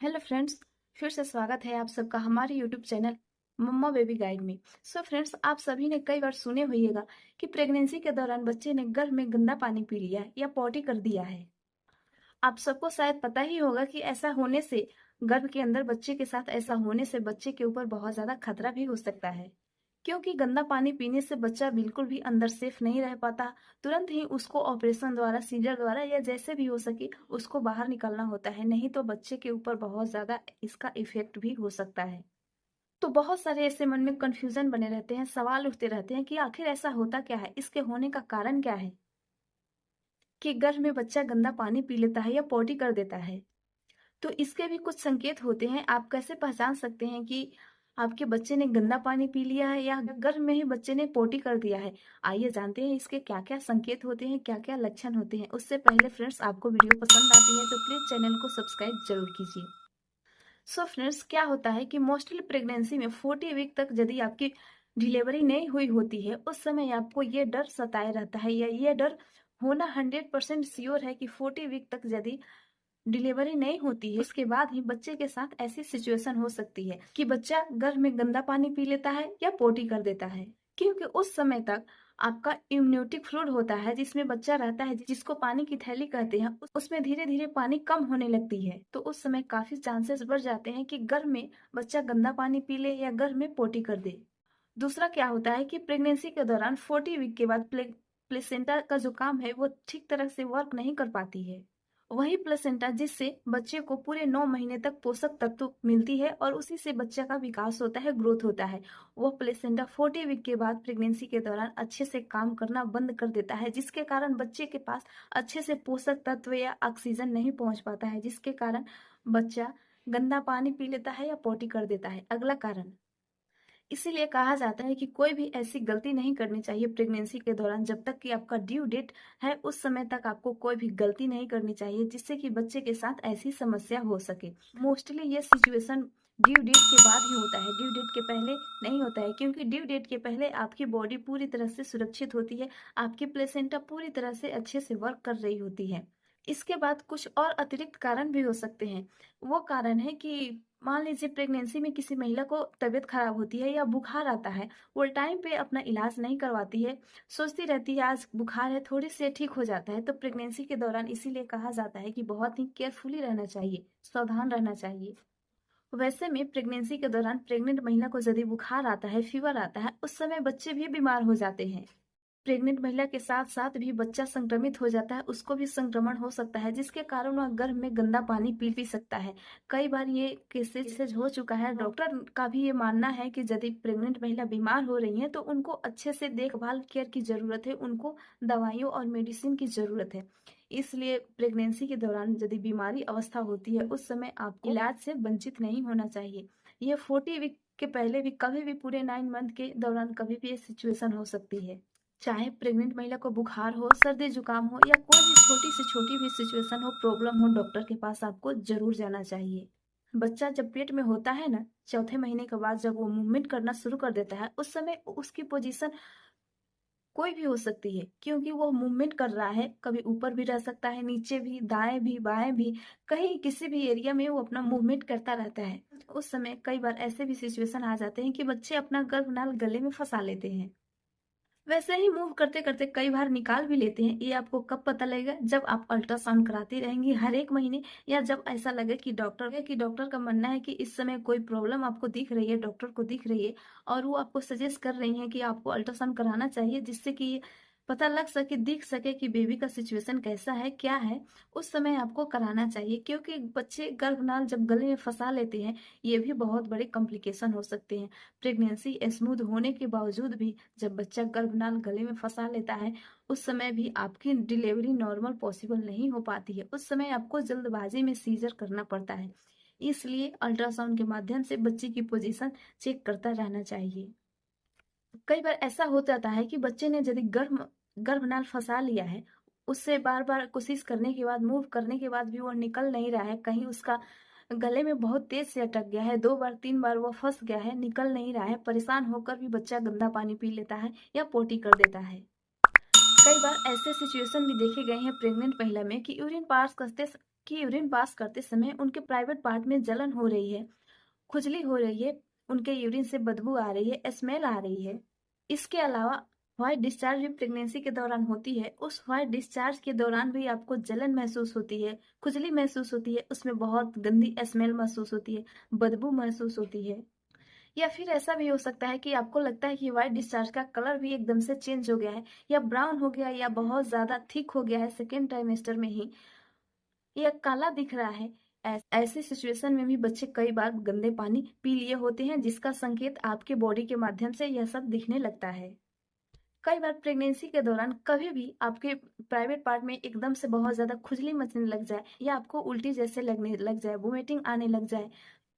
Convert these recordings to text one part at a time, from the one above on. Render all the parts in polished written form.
Hello friends, फिर से स्वागत है आप सबका हमारे यूट्यूब चैनल मम्मा बेबी गाइड में। सो फ्रेंड्स, आप सभी ने कई बार सुने होइएगा कि प्रेगनेंसी के दौरान बच्चे ने गर्भ में गंदा पानी पी लिया है या पॉटी कर दिया है। आप सबको शायद पता ही होगा कि ऐसा होने से गर्भ के अंदर बच्चे के साथ ऐसा होने से बच्चे के ऊपर बहुत ज्यादा खतरा भी हो सकता है, क्योंकि गंदा पानी पीने से बच्चा बिल्कुल भी अंदर सेफ नहीं रह पाता। तुरंत ही उसको ऑपरेशन द्वारा, सीजर द्वारा या जैसे भी हो सके उसको बाहर निकालना होता है, नहीं तो बच्चे के ऊपर बहुत ज्यादा इसका इफेक्ट भी हो सकता है। तो बहुत सारे ऐसे मन में कंफ्यूजन बने रहते हैं, सवाल उठते रहते हैं कि आखिर ऐसा होता क्या है, इसके होने का कारण क्या है कि गर्भ में बच्चा गंदा पानी पी लेता है या पॉटी कर देता है। तो इसके भी कुछ संकेत होते हैं। आप कैसे पहचान सकते हैं कि आपके बच्चे ने गंदा पानी पी लिया है या गर्भ में ही बच्चे ने पोटी कर दिया है? आइए जानते हैं इसके क्या क्या संकेत होते हैं, क्या क्या लक्षण होते हैं। उससे पहले फ्रेंड्स, आपको वीडियो पसंद आती है तो प्लीज चैनल को सब्सक्राइब जरूर कीजिए। सो फ्रेंड्स, क्या होता है कि मोस्टली प्रेगनेंसी में 40 वीक तक यदि आपकी डिलीवरी नहीं हुई होती है, उस समय आपको ये डर सताए रहता है या ये डर होना 100% श्योर है कि 40 वीक तक यदि डिलीवरी नहीं होती है, उसके बाद ही बच्चे के साथ ऐसी सिचुएशन हो सकती है कि बच्चा गर्भ में गंदा पानी पी लेता है या पोटी कर देता है। क्योंकि उस समय तक आपका इम्यूनिटिक फ्लूइड होता है जिसमें बच्चा रहता है, जिसको पानी की थैली कहते हैं, उसमें धीरे धीरे पानी कम होने लगती है। तो उस समय काफी चांसेस बढ़ जाते हैं कि गर्भ में बच्चा गंदा पानी पी ले या गर्भ में पोटी कर दे। दूसरा क्या होता है कि प्रेगनेंसी के दौरान 40 वीक के बाद प्लेसेंटा का जो काम है वो ठीक तरह से वर्क नहीं कर पाती है। वही प्लेसेंटा जिससे बच्चे को पूरे 9 महीने तक पोषक तत्व मिलती है और उसी से बच्चे का विकास होता है, ग्रोथ होता है। वह प्लेसेंटा 40 वीक के बाद प्रेगनेंसी के दौरान अच्छे से काम करना बंद कर देता है, जिसके कारण बच्चे के पास अच्छे से पोषक तत्व या ऑक्सीजन नहीं पहुंच पाता है, जिसके कारण बच्चा गंदा पानी पी लेता है या पोटी कर देता है। अगला कारण, इसीलिए कहा जाता है कि कोई भी ऐसी गलती नहीं करनी चाहिए प्रेगनेंसी के दौरान। जब तक कि आपका ड्यू डेट है उस समय तक आपको कोई भी गलती नहीं करनी चाहिए, जिससे कि बच्चे के साथ ऐसी समस्या हो सके। मोस्टली ये सिचुएशन ड्यू डेट के बाद ही होता है, ड्यू डेट के पहले नहीं होता है, क्योंकि ड्यू डेट के पहले आपकी बॉडी पूरी तरह से सुरक्षित होती है, आपकी प्लेसेंटा पूरी तरह से अच्छे से वर्क कर रही होती है। इसके बाद कुछ और अतिरिक्त कारण भी हो सकते हैं। वो कारण है कि मान लीजिए प्रेगनेंसी में किसी महिला को तबीयत खराब होती है या बुखार आता है, वो टाइम पे अपना इलाज नहीं करवाती है, सोचती रहती है आज बुखार है थोड़ी से ठीक हो जाता है। तो प्रेगनेंसी के दौरान इसीलिए कहा जाता है कि बहुत ही केयरफुली रहना चाहिए, सावधान रहना चाहिए। वैसे में प्रेगनेंसी के दौरान प्रेग्नेंट महिला को यदि बुखार आता है, फीवर आता है, उस समय बच्चे भी बीमार हो जाते हैं। प्रेग्नेंट महिला के साथ साथ भी बच्चा संक्रमित हो जाता है, उसको भी संक्रमण हो सकता है, जिसके कारण वह गर्भ में गंदा पानी पी भी सकता है। कई बार ये केसेज हो चुका है। डॉक्टर का भी ये मानना है कि यदि प्रेग्नेंट महिला बीमार हो रही है तो उनको अच्छे से देखभाल केयर की जरूरत है, उनको दवाइयों और मेडिसिन की जरूरत है। इसलिए प्रेगनेंसी के दौरान यदि बीमारी अवस्था होती है, उस समय आपको इलाज से वंचित नहीं होना चाहिए। ये 40 वीक के पहले भी, कभी भी पूरे 9 मंथ के दौरान कभी भी ये सिचुएशन हो सकती है। चाहे प्रेग्नेंट महिला को बुखार हो, सर्दी जुकाम हो या कोई भी छोटी से छोटी भी सिचुएशन हो, प्रॉब्लम हो, डॉक्टर के पास आपको जरूर जाना चाहिए। बच्चा जब पेट में होता है ना, चौथे महीने के बाद जब वो मूवमेंट करना शुरू कर देता है, उस समय उसकी पोजीशन कोई भी हो सकती है, क्योंकि वो मूवमेंट कर रहा है। कभी ऊपर भी रह सकता है, नीचे भी, दाएं भी, बाएं भी, कहीं किसी भी एरिया में वो अपना मूवमेंट करता रहता है। उस समय कई बार ऐसे भी सिचुएशन आ जाते हैं कि बच्चे अपना गर्भनाल गले में फंसा लेते हैं। वैसे ही मूव करते करते कई बार निकाल भी लेते हैं। ये आपको कब पता लगेगा? जब आप अल्ट्रासाउंड कराती रहेंगी हर एक महीने, या जब ऐसा लगे कि डॉक्टर का मानना है कि इस समय कोई प्रॉब्लम आपको दिख रही है, डॉक्टर को दिख रही है, और वो आपको सजेस्ट कर रही है कि आपको अल्ट्रासाउंड कराना चाहिए, जिससे कि ये पता लग सके, दिख सके कि बेबी का सिचुएशन कैसा है, क्या है। उस समय आपको कराना चाहिए, क्योंकि बच्चे गर्भनाल जब गले में फंसा लेते हैं, ये भी बहुत बड़े कॉम्प्लिकेशन हो सकते हैं। प्रेगनेंसी स्मूथ होने के बावजूद भी जब बच्चा गर्भनाल गले में फंसा लेता है, उस समय भी आपकी डिलीवरी नॉर्मल पॉसिबल नहीं हो पाती है। उस समय आपको जल्दबाजी में सीजर करना पड़ता है। इसलिए अल्ट्रासाउंड के माध्यम से बच्चे की पोजीशन चेक करता रहना चाहिए। कई बार ऐसा हो जाता है कि बच्चे ने यदि गर्भनाल फंसा लिया है, उससे बार बार कोशिश करने के बाद, मूव करने के बाद भी वो निकल नहीं रहा है, कहीं उसका गले में बहुत तेज से अटक गया है, 2 बार 3 बार वो फंस गया है, निकल नहीं रहा है, परेशान होकर भी बच्चा गंदा पानी पी लेता है या पोटी कर देता है। कई बार ऐसे सिचुएशन भी देखे गए हैं प्रेग्नेंट महिला में कि यूरिन पास करते कि यूरिन पास करते समय उनके प्राइवेट पार्ट में जलन हो रही है, खुजली हो रही है, उनके यूरिन से बदबू आ रही है, स्मेल आ रही है। इसके अलावा व्हाइट डिस्चार्ज भी प्रेगनेंसी के दौरान होती है। उस व्हाइट डिस्चार्ज के दौरान भी आपको जलन महसूस होती है, खुजली महसूस होती है, उसमें बहुत गंदी स्मेल महसूस होती है, बदबू महसूस होती है। या फिर ऐसा भी हो सकता है कि आपको लगता है कि व्हाइट डिस्चार्ज का कलर भी एकदम से चेंज हो गया है, या ब्राउन हो गया, या बहुत ज्यादा थिक हो गया है सेकेंड ट्राइमेस्टर में ही, या काला दिख रहा है। ऐसी सिचुएशन में भी बच्चे कई बार गंदे पानी पी लिए होते हैं, जिसका संकेत आपके बॉडी के माध्यम से यह सब दिखने लगता है। कई बार प्रेगनेंसी के दौरान कभी भी आपके प्राइवेट पार्ट में एकदम से बहुत ज्यादा खुजली मचने लग जाए, या आपको उल्टी जैसे लगने लग जाए, वोमिटिंग आने लग जाए,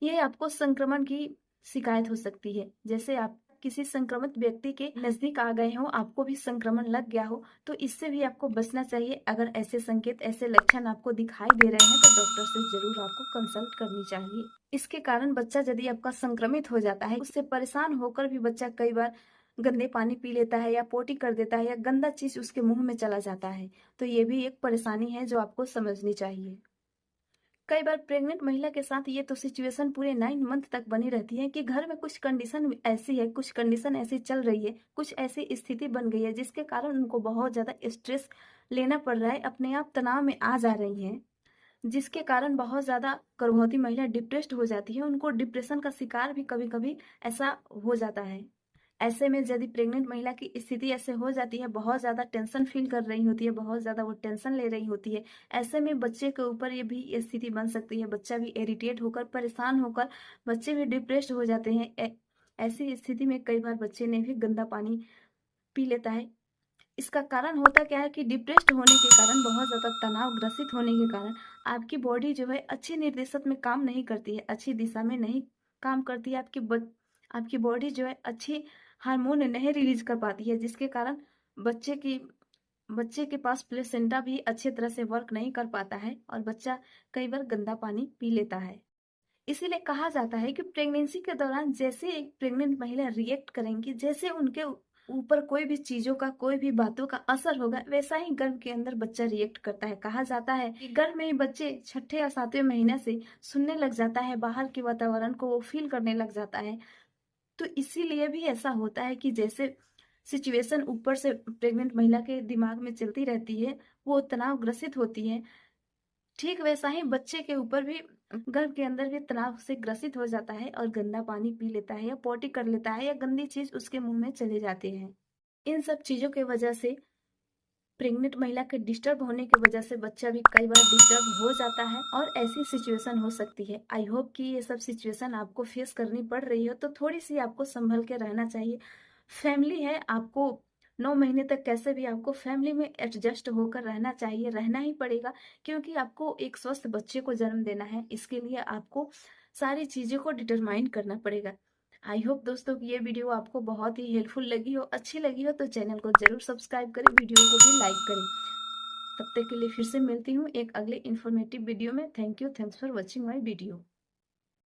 ये आपको संक्रमण की शिकायत हो सकती है। जैसे आप किसी संक्रमित व्यक्ति के नजदीक आ गए हो, आपको भी संक्रमण लग गया हो, तो इससे भी आपको बचना चाहिए। अगर ऐसे संकेत, ऐसे लक्षण आपको दिखाई दे रहे हैं, तो डॉक्टर से जरूर आपको कंसल्ट करनी चाहिए। इसके कारण बच्चा यदि आपका संक्रमित हो जाता है, उससे परेशान होकर भी बच्चा कई बार गंदे पानी पी लेता है, या पोटी कर देता है, या गंदा चीज उसके मुंह में चला जाता है, तो ये भी एक परेशानी है जो आपको समझनी चाहिए। कई बार प्रेग्नेंट महिला के साथ ये तो सिचुएशन पूरे 9 मंथ तक बनी रहती है कि घर में कुछ कंडीशन ऐसी है, कुछ कंडीशन ऐसी चल रही है, कुछ ऐसी स्थिति बन गई है जिसके कारण उनको बहुत ज्यादा स्ट्रेस लेना पड़ रहा है, अपने आप तनाव में आ जा रही हैं, जिसके कारण बहुत ज्यादा गर्भवती महिला डिप्रेस्ड हो जाती है। उनको डिप्रेशन का शिकार भी कभी कभी ऐसा हो जाता है। ऐसे में यदि प्रेग्नेंट महिला की स्थिति ऐसे हो जाती है, बहुत ज्यादा टेंशन फील कर रही होती है, बहुत ज्यादा वो टेंशन ले रही होती है, ऐसे में बच्चे के ऊपर ये भी स्थिति बन सकती है। बच्चा भी इरिटेट होकर, परेशान होकर, बच्चे भी डिप्रेस्ड हो जाते हैं। ऐसी स्थिति में कई बार बच्चे ने भी गंदा पानी पी लेता है। इसका कारण होता क्या है कि डिप्रेस्ड होने के कारण, बहुत ज्यादा तनाव ग्रसित होने के कारण आपकी बॉडी जो है अच्छे निर्देशक में काम नहीं करती है, अच्छी दिशा में नहीं काम करती है। आपकी बॉडी जो है अच्छी हार्मोन नहीं रिलीज कर पाती है, जिसके कारण बच्चे के पास प्लेसेंटा भी अच्छी तरह से वर्क नहीं कर पाता है, और बच्चा कई बार गंदा पानी पी लेता है। इसीलिए कहा जाता है कि प्रेगनेंसी के दौरान जैसे एक प्रेग्नेंट महिला रिएक्ट करेंगी, जैसे उनके ऊपर कोई भी चीजों का, कोई भी बातों का असर होगा, वैसा ही गर्भ के अंदर बच्चा रिएक्ट करता है। कहा जाता है कि गर्भ में ही बच्चे 6ठे या 7वें महीने से सुनने लग जाता है, बाहर के वातावरण को वो फील करने लग जाता है। तो इसीलिए भी ऐसा होता है कि जैसे सिचुएशन ऊपर से प्रेग्नेंट महिला के दिमाग में चलती रहती है, वो तनाव ग्रसित होती है, ठीक वैसा ही बच्चे के ऊपर भी, गर्भ के अंदर भी तनाव से ग्रसित हो जाता है, और गंदा पानी पी लेता है, या पोटी कर लेता है, या गंदी चीज उसके मुंह में चले जाते हैं। इन सब चीजों की वजह से, प्रेग्नेंट महिला के डिस्टर्ब होने की वजह से बच्चा भी कई बार डिस्टर्ब हो जाता है, और ऐसी सिचुएशन हो सकती है। आई होप कि ये सब सिचुएशन आपको फेस करनी पड़ रही हो, तो थोड़ी सी आपको संभल के रहना चाहिए। फैमिली है, आपको 9 महीने तक कैसे भी आपको फैमिली में एडजस्ट होकर रहना चाहिए, रहना ही पड़ेगा, क्योंकि आपको एक स्वस्थ बच्चे को जन्म देना है। इसके लिए आपको सारी चीजों को डिटरमाइन करना पड़ेगा। आई होप दोस्तों कि ये वीडियो आपको बहुत ही हेल्पफुल लगी हो, अच्छी लगी हो, तो चैनल को जरूर सब्सक्राइब करें, वीडियो को भी लाइक करें। तब तक के लिए फिर से मिलती हूँ एक अगले इन्फॉर्मेटिव वीडियो में। Thank you, thanks for watching my video.